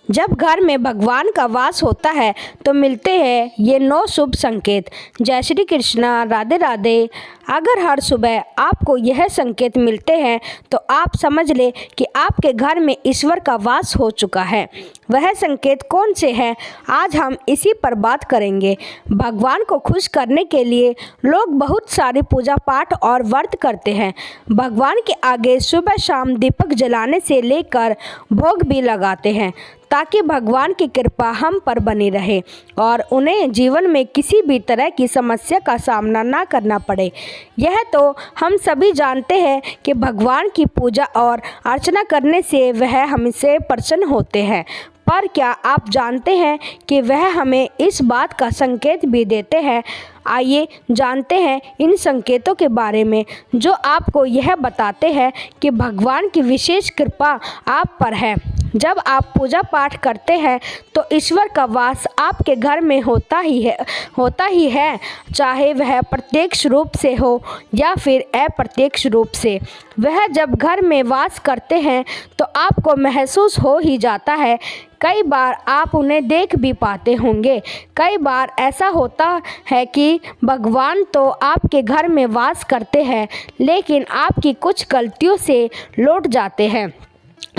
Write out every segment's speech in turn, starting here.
जब घर में भगवान का वास होता है तो मिलते हैं ये 9 शुभ संकेत। जय श्री कृष्णा, राधे राधे। अगर हर सुबह आपको यह संकेत मिलते हैं तो आप समझ ले कि आपके घर में ईश्वर का वास हो चुका है। वह संकेत कौन से हैं, आज हम इसी पर बात करेंगे। भगवान को खुश करने के लिए लोग बहुत सारी पूजा पाठ और व्रत करते हैं। भगवान के आगे सुबह शाम दीपक जलाने से लेकर भोग भी लगाते हैं ताकि भगवान की कृपा हम पर बनी रहे और उन्हें जीवन में किसी भी तरह की समस्या का सामना ना करना पड़े। यह तो हम सभी जानते हैं कि भगवान की पूजा और अर्चना करने से वह हमसे प्रसन्न होते हैं, पर क्या आप जानते हैं कि वह हमें इस बात का संकेत भी देते हैं। आइए जानते हैं इन संकेतों के बारे में जो आपको यह बताते हैं कि भगवान की विशेष कृपा आप पर है। जब आप पूजा पाठ करते हैं तो ईश्वर का वास आपके घर में होता ही है, चाहे वह प्रत्यक्ष रूप से हो या फिर अप्रत्यक्ष रूप से। वह जब घर में वास करते हैं तो आपको महसूस हो ही जाता है। कई बार आप उन्हें देख भी पाते होंगे। कई बार ऐसा होता है कि भगवान तो आपके घर में वास करते हैं, लेकिन आपकी कुछ गलतियों से लौट जाते हैं,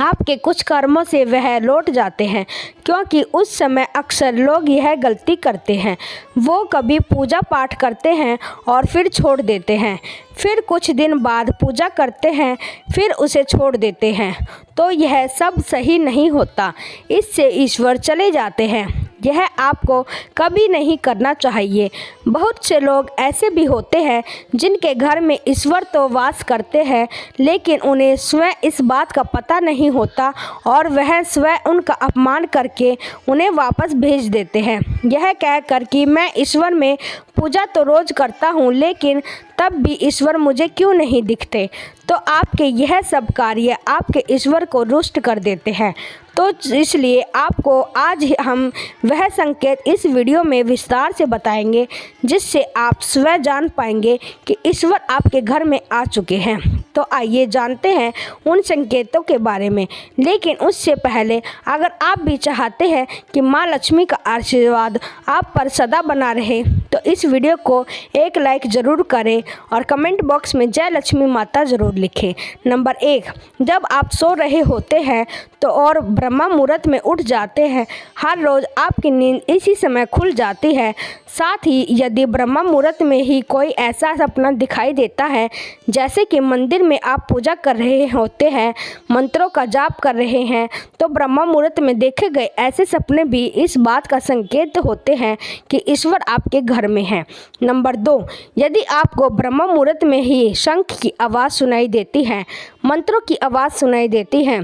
आपके कुछ कर्मों से वह लौट जाते हैं, क्योंकि उस समय अक्सर लोग यह गलती करते हैं। वो कभी पूजा पाठ करते हैं और फिर छोड़ देते हैं, फिर कुछ दिन बाद पूजा करते हैं, फिर उसे छोड़ देते हैं। तो यह सब सही नहीं होता, इससे ईश्वर चले जाते हैं। यह आपको कभी नहीं करना चाहिए। बहुत से लोग ऐसे भी होते हैं जिनके घर में ईश्वर तो वास करते हैं, लेकिन उन्हें स्वयं इस बात का पता नहीं होता और वह स्वयं उनका अपमान करके उन्हें वापस भेज देते हैं, यह कहकर कि मैं ईश्वर में पूजा तो रोज़ करता हूँ, लेकिन तब भी ईश्वर मुझे क्यों नहीं दिखते। तो आपके यह सब कार्य आपके ईश्वर को रुष्ट कर देते हैं। तो इसलिए आपको आज हम वह संकेत इस वीडियो में विस्तार से बताएंगे जिससे आप स्वयं जान पाएंगे कि ईश्वर आपके घर में आ चुके हैं। तो आइए जानते हैं उन संकेतों के बारे में। लेकिन उससे पहले अगर आप भी चाहते हैं कि माँ लक्ष्मी का आशीर्वाद आप पर सदा बना रहे तो इस वीडियो को एक लाइक ज़रूर करें और कमेंट बॉक्स में जय लक्ष्मी माता ज़रूर लिखें। नंबर 1, जब आप सो रहे होते हैं तो और ब्रह्मा मुहूर्त में उठ जाते हैं। हर रोज़ आपकी नींद इसी समय खुल जाती है। साथ ही यदि ब्रह्मा मुहूर्त में ही कोई ऐसा सपना दिखाई देता है, जैसे कि मंदिर में आप पूजा कर रहे होते हैं, मंत्रों का जाप कर रहे हैं, तो ब्रह्मा मुहूर्त में देखे गए ऐसे सपने भी इस बात का संकेत होते हैं कि ईश्वर आपके घर में है। नंबर 2, यदि आपको ब्रह्मा मुहूर्त में ही शंख की आवाज़ सुनाई देती है, मंत्रों की आवाज़ सुनाई देती है,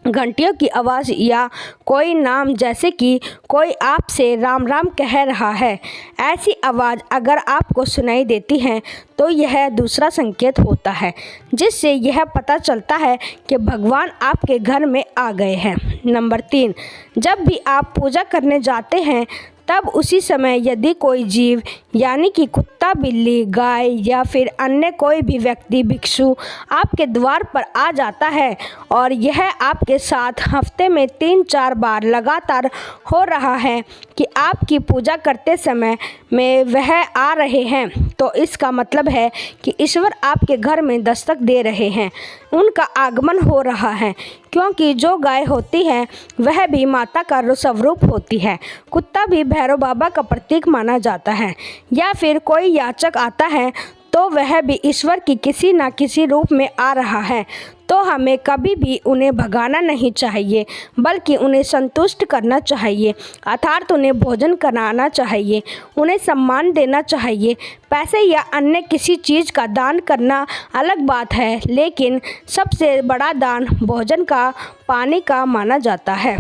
घंटियों की आवाज़ या कोई नाम जैसे कि कोई आपसे राम राम कह रहा है, ऐसी आवाज़ अगर आपको सुनाई देती है तो यह दूसरा संकेत होता है जिससे यह पता चलता है कि भगवान आपके घर में आ गए हैं। नंबर 3, जब भी आप पूजा करने जाते हैं तब उसी समय यदि कोई जीव यानी कि कुत्ता, बिल्ली, गाय या फिर अन्य कोई भी व्यक्ति भिक्षु आपके द्वार पर आ जाता है और यह आपके साथ हफ्ते में 3-4 बार लगातार हो रहा है कि आपकी पूजा करते समय में वह आ रहे हैं, तो इसका मतलब है कि ईश्वर आपके घर में दस्तक दे रहे हैं, उनका आगमन हो रहा है। क्योंकि जो गाय होती है वह भी माता का स्वरूप होती है, कुत्ता भी भैरव बाबा का प्रतीक माना जाता है, या फिर कोई याचक आता है तो वह भी ईश्वर की किसी न किसी रूप में आ रहा है। तो हमें कभी भी उन्हें भगाना नहीं चाहिए, बल्कि उन्हें संतुष्ट करना चाहिए, अर्थात उन्हें भोजन कराना चाहिए, उन्हें सम्मान देना चाहिए। पैसे या अन्य किसी चीज़ का दान करना अलग बात है, लेकिन सबसे बड़ा दान भोजन का, पानी का माना जाता है।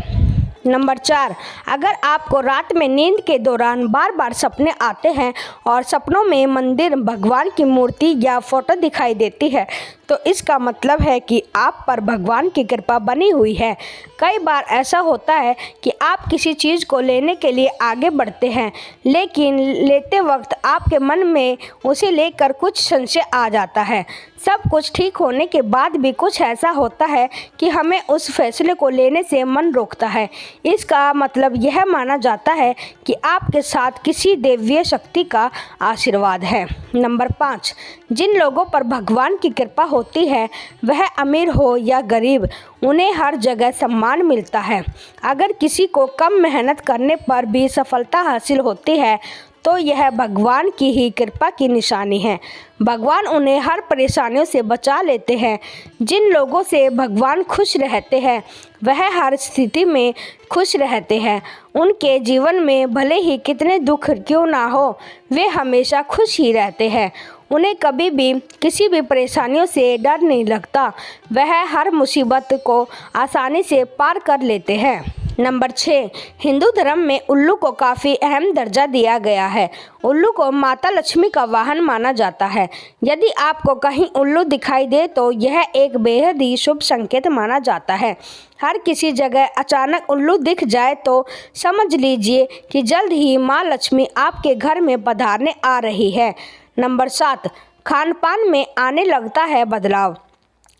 नंबर 4, अगर आपको रात में नींद के दौरान बार बार सपने आते हैं और सपनों में मंदिर, भगवान की मूर्ति या फोटो दिखाई देती है, तो इसका मतलब है कि आप पर भगवान की कृपा बनी हुई है। कई बार ऐसा होता है कि आप किसी चीज़ को लेने के लिए आगे बढ़ते हैं, लेकिन लेते वक्त आपके मन में उसे लेकर कुछ संशय आ जाता है। सब कुछ ठीक होने के बाद भी कुछ ऐसा होता है कि हमें उस फैसले को लेने से मन रोकता है। इसका मतलब यह माना जाता है कि आपके साथ किसी दैवीय शक्ति का आशीर्वाद है। नंबर 5, जिन लोगों पर भगवान की कृपा होती है, वह अमीर हो या गरीब, उन्हें हर जगह सम्मान मिलता है। अगर किसी को कम मेहनत करने पर भी सफलता हासिल होती है तो यह भगवान की ही कृपा की निशानी है। भगवान उन्हें हर परेशानियों से बचा लेते हैं। जिन लोगों से भगवान खुश रहते हैं वह हर स्थिति में खुश रहते हैं। उनके जीवन में भले ही कितने दुख क्यों ना हो, वे हमेशा खुश ही रहते हैं। उन्हें कभी भी किसी भी परेशानियों से डर नहीं लगता। वह हर मुसीबत को आसानी से पार कर लेते हैं। नंबर 6, हिंदू धर्म में उल्लू को काफ़ी अहम दर्जा दिया गया है। उल्लू को माता लक्ष्मी का वाहन माना जाता है। यदि आपको कहीं उल्लू दिखाई दे तो यह एक बेहद ही शुभ संकेत माना जाता है। हर किसी जगह अचानक उल्लू दिख जाए तो समझ लीजिए कि जल्द ही माँ लक्ष्मी आपके घर में पधारने आ रही है। नंबर 7, खान पान में आने लगता है बदलाव।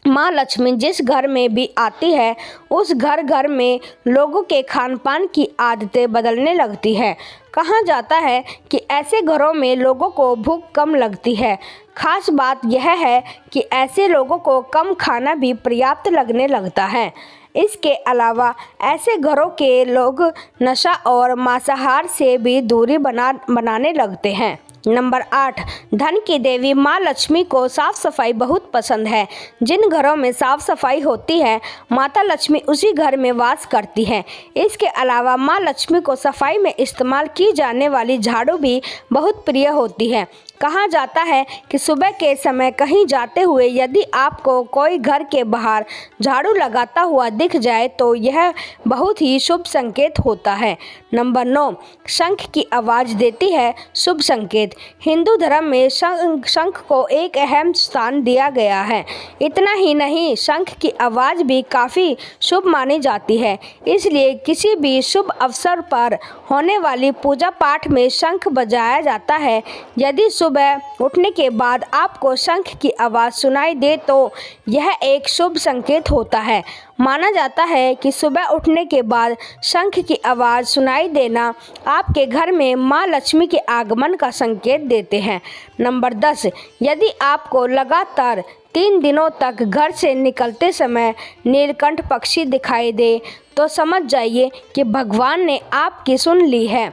माँ लक्ष्मी जिस घर में भी आती है उस घर में लोगों के खान पान की आदतें बदलने लगती है। कहा जाता है कि ऐसे घरों में लोगों को भूख कम लगती है। खास बात यह है कि ऐसे लोगों को कम खाना भी पर्याप्त लगने लगता है। इसके अलावा ऐसे घरों के लोग नशा और मांसाहार से भी दूरी बनाने लगते हैं। नंबर 8, धन की देवी माँ लक्ष्मी को साफ सफाई बहुत पसंद है। जिन घरों में साफ सफाई होती है माता लक्ष्मी उसी घर में वास करती है। इसके अलावा माँ लक्ष्मी को सफाई में इस्तेमाल की जाने वाली झाड़ू भी बहुत प्रिय होती है। कहा जाता है कि सुबह के समय कहीं जाते हुए यदि आपको कोई घर के बाहर झाड़ू लगाता हुआ दिख जाए तो यह बहुत ही शुभ संकेत होता है। नंबर 9, शंख की आवाज़ देती है शुभ संकेत। हिंदू धर्म में शंख को एक अहम स्थान दिया गया है। इतना ही नहीं, शंख की आवाज़ भी काफ़ी शुभ मानी जाती है। इसलिए किसी भी शुभ अवसर पर होने वाली पूजा पाठ में शंख बजाया जाता है। यदि सुबह उठने के बाद आपको शंख की आवाज़ सुनाई दे तो यह एक शुभ संकेत होता है। माना जाता है कि सुबह उठने के बाद शंख की आवाज़ सुनाई देना आपके घर में माँ लक्ष्मी के आगमन का संकेत देते हैं। नंबर 10, यदि आपको लगातार 3 दिनों तक घर से निकलते समय नीलकंठ पक्षी दिखाई दे तो समझ जाइए कि भगवान ने आपकी सुन ली है।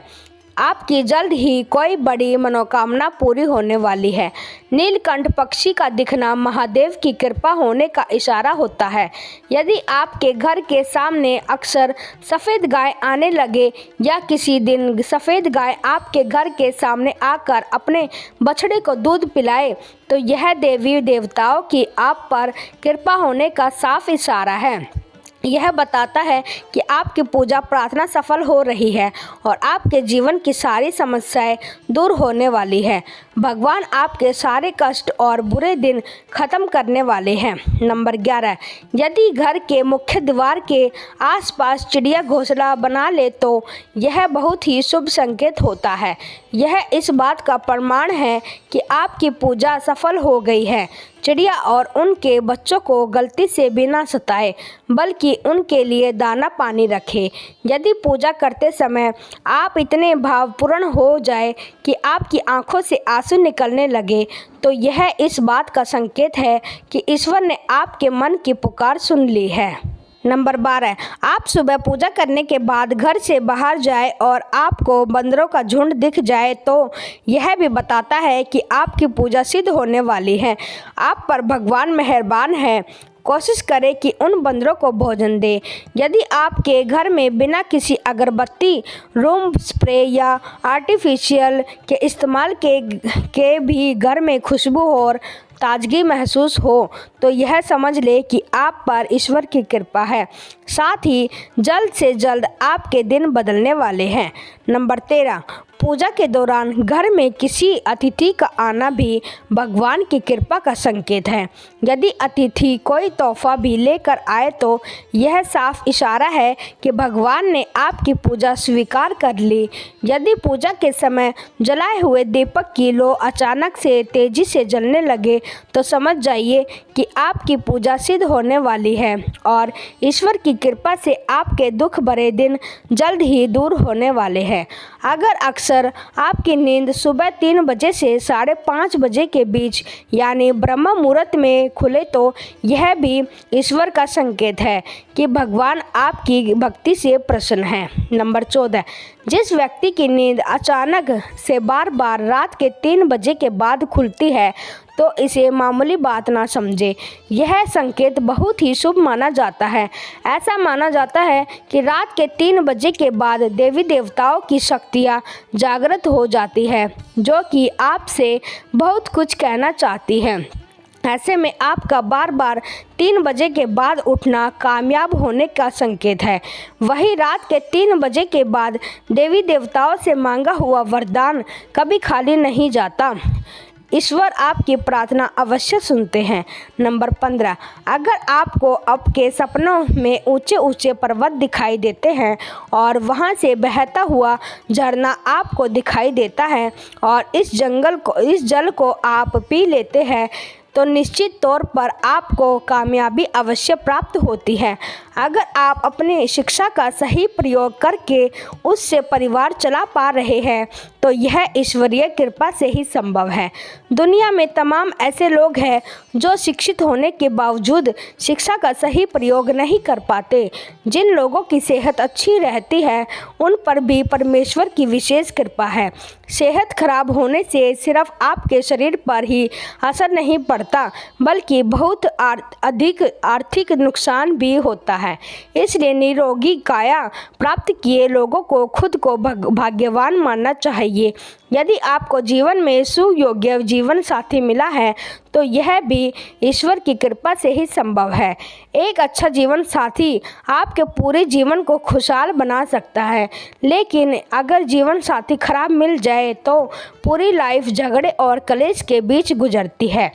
आपकी जल्द ही कोई बड़ी मनोकामना पूरी होने वाली है। नीलकंठ पक्षी का दिखना महादेव की कृपा होने का इशारा होता है। यदि आपके घर के सामने अक्सर सफ़ेद गाय आने लगे या किसी दिन सफ़ेद गाय आपके घर के सामने आकर अपने बछड़े को दूध पिलाए तो यह देवी देवताओं की आप पर कृपा होने का साफ इशारा है। यह बताता है कि आपकी पूजा प्रार्थना सफल हो रही है और आपके जीवन की सारी समस्याएं दूर होने वाली है। भगवान आपके सारे कष्ट और बुरे दिन खत्म करने वाले हैं। नंबर 11, यदि घर के मुख्य द्वार के आसपास चिड़िया घोंसला बना ले तो यह बहुत ही शुभ संकेत होता है। यह इस बात का प्रमाण है कि आपकी पूजा सफल हो गई है। चिड़िया और उनके बच्चों को गलती से भी ना सताए, बल्कि उनके लिए दाना पानी रखें। यदि पूजा करते समय आप इतने भावपूर्ण हो जाए कि आपकी आंखों से आंसू निकलने लगे तो यह इस बात का संकेत है कि ईश्वर ने आपके मन की पुकार सुन ली है। नंबर 12, आप सुबह पूजा करने के बाद घर से बाहर जाए और आपको बंदरों का झुंड दिख जाए तो यह भी बताता है कि आपकी पूजा सिद्ध होने वाली है। आप पर भगवान मेहरबान है। कोशिश करें कि उन बंदरों को भोजन दें। यदि आपके घर में बिना किसी अगरबत्ती, रूम स्प्रे या आर्टिफिशियल के इस्तेमाल के भी घर में खुशबू और ताजगी महसूस हो तो यह समझ ले कि आप पर ईश्वर की कृपा है। साथ ही जल्द से जल्द आपके दिन बदलने वाले हैं। नंबर 13, पूजा के दौरान घर में किसी अतिथि का आना भी भगवान की कृपा का संकेत है। यदि अतिथि कोई तोहफा भी लेकर आए तो यह साफ इशारा है कि भगवान ने आपकी पूजा स्वीकार कर ली। यदि पूजा के समय जलाए हुए दीपक की लौ अचानक से तेजी से जलने लगे तो समझ जाइए कि आपकी पूजा सिद्ध होने वाली है और ईश्वर की कृपा से आपके दुख भरे दिन जल्द ही दूर होने वाले हैं। अगर अक्सर आपकी नींद सुबह 3 बजे से 5:30 बजे के बीच यानी ब्रह्म मुहूर्त में खुले तो यह भी ईश्वर का संकेत है कि भगवान आपकी भक्ति से प्रसन्न है। नंबर 14, जिस व्यक्ति की नींद अचानक से बार बार रात के 3 बजे के बाद खुलती है तो इसे मामूली बात ना समझे। यह संकेत बहुत ही शुभ माना जाता है। ऐसा माना जाता है कि रात के 3 बजे के बाद देवी देवताओं की शक्तियाँ जागृत हो जाती है जो कि आपसे बहुत कुछ कहना चाहती हैं। ऐसे में आपका बार बार 3 बजे के बाद उठना कामयाब होने का संकेत है। वही रात के 3 बजे के बाद देवी देवताओं से मांगा हुआ वरदान कभी खाली नहीं जाता। ईश्वर आपकी प्रार्थना अवश्य सुनते हैं। नंबर 15, अगर आपको आपके सपनों में ऊंचे ऊंचे पर्वत दिखाई देते हैं और वहां से बहता हुआ झरना आपको दिखाई देता है और इस जल को आप पी लेते हैं तो निश्चित तौर पर आपको कामयाबी अवश्य प्राप्त होती है। अगर आप अपनी शिक्षा का सही प्रयोग करके उससे परिवार चला पा रहे हैं तो यह ईश्वरीय कृपा से ही संभव है। दुनिया में तमाम ऐसे लोग हैं जो शिक्षित होने के बावजूद शिक्षा का सही प्रयोग नहीं कर पाते। जिन लोगों की सेहत अच्छी रहती है उन पर भी परमेश्वर की विशेष कृपा है। सेहत खराब होने से सिर्फ आपके शरीर पर ही असर नहीं पड़ता बल्कि बहुत अधिक आर्थिक नुकसान भी होता है। इसलिए निरोगी काया प्राप्त किए लोगों को खुद को भाग्यवान मानना चाहिए। यदि आपको जीवन में सुयोग्य जीवन साथी मिला है तो यह भी ईश्वर की कृपा से ही संभव है। एक अच्छा जीवन साथी आपके पूरे जीवन को खुशहाल बना सकता है, लेकिन अगर जीवन साथी खराब मिल जाए तो पूरी लाइफ झगड़े और कलेश के बीच गुजरती है।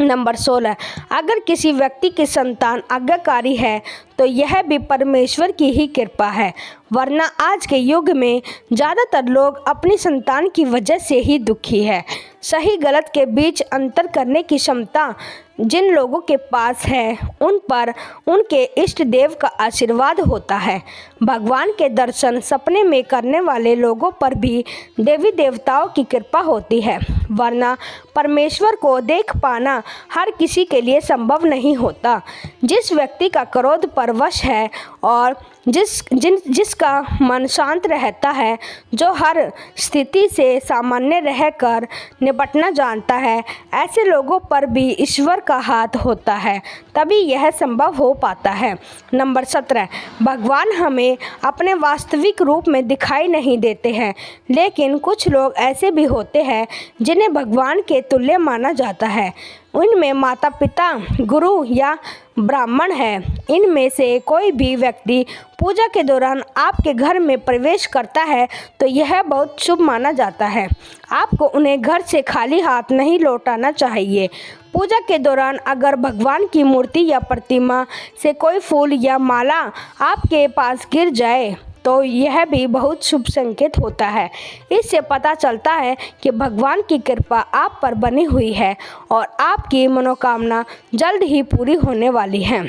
नंबर 16, अगर किसी व्यक्ति की संतान आज्ञाकारी है तो यह भी परमेश्वर की ही कृपा है, वरना आज के युग में ज़्यादातर लोग अपनी संतान की वजह से ही दुखी है। सही गलत के बीच अंतर करने की क्षमता जिन लोगों के पास है उन पर उनके इष्ट देव का आशीर्वाद होता है। भगवान के दर्शन सपने में करने वाले लोगों पर भी देवी देवताओं की कृपा होती है, वरना परमेश्वर को देख पाना हर किसी के लिए संभव नहीं होता। जिस व्यक्ति का क्रोध परवश है और जिसका मन शांत रहता है, जो हर स्थिति से सामान्य रहकर निपटना जानता है, ऐसे लोगों पर भी ईश्वर का हाथ होता है, तभी यह संभव हो पाता है। नंबर 17, भगवान हमें अपने वास्तविक रूप में दिखाई नहीं देते हैं, लेकिन कुछ लोग ऐसे भी होते हैं जिन्हें भगवान के तुल्य माना जाता है। उनमें माता पिता, गुरु या ब्राह्मण है। इनमें से कोई भी व्यक्ति पूजा के दौरान आपके घर में प्रवेश करता है तो यह बहुत शुभ माना जाता है। आपको उन्हें घर से खाली हाथ नहीं लौटाना चाहिए। पूजा के दौरान अगर भगवान की मूर्ति या प्रतिमा से कोई फूल या माला आपके पास गिर जाए तो यह भी बहुत शुभ संकेत होता है। इससे पता चलता है कि भगवान की कृपा आप पर बनी हुई है और आपकी मनोकामना जल्द ही पूरी होने वाली है।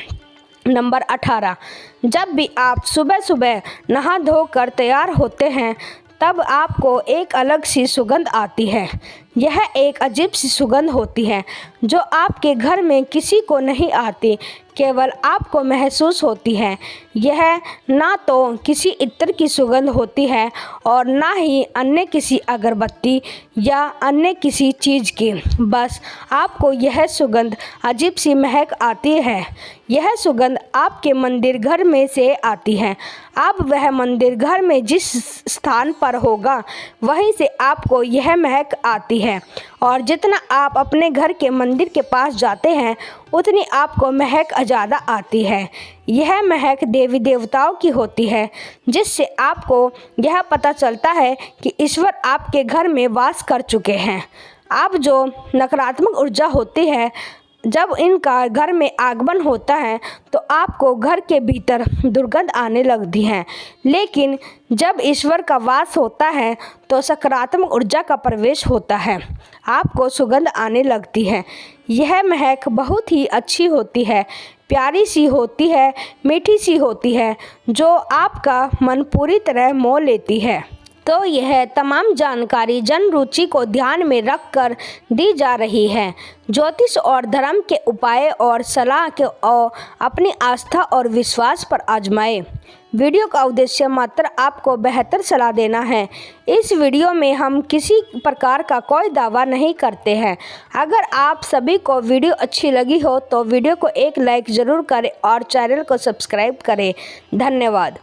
नंबर 18, जब भी आप सुबह सुबह नहा धोकर तैयार होते हैं तब आपको एक अलग सी सुगंध आती है। यह एक अजीब सी सुगंध होती है जो आपके घर में किसी को नहीं आती, केवल आपको महसूस होती है। यह ना तो किसी इत्र की सुगंध होती है और ना ही अन्य किसी अगरबत्ती या अन्य किसी चीज़ की, बस आपको यह सुगंध अजीब सी महक आती है। यह सुगंध आपके मंदिर घर में से आती है। अब वह मंदिर घर में जिस स्थान पर होगा वहीं से आपको यह महक आती है। है और जितना आप अपने घर के मंदिर के पास जाते हैं उतनी आपको महक ज़्यादा आती है। यह महक देवी देवताओं की होती है, जिससे आपको यह पता चलता है कि ईश्वर आपके घर में वास कर चुके हैं। आप जो नकारात्मक ऊर्जा होती है, जब इनका घर में आगमन होता है तो आपको घर के भीतर दुर्गंध आने लगती है, लेकिन जब ईश्वर का वास होता है तो सकारात्मक ऊर्जा का प्रवेश होता है, आपको सुगंध आने लगती है। यह महक बहुत ही अच्छी होती है, प्यारी सी होती है, मीठी सी होती है, जो आपका मन पूरी तरह मोह लेती है। तो यह तमाम जानकारी जन रुचि को ध्यान में रखकर दी जा रही है। ज्योतिष और धर्म के उपाय और सलाह के अपनी आस्था और विश्वास पर आजमाएं। वीडियो का उद्देश्य मात्र आपको बेहतर सलाह देना है। इस वीडियो में हम किसी प्रकार का कोई दावा नहीं करते हैं। अगर आप सभी को वीडियो अच्छी लगी हो तो वीडियो को एक लाइक ज़रूर करें और चैनल को सब्सक्राइब करें। धन्यवाद।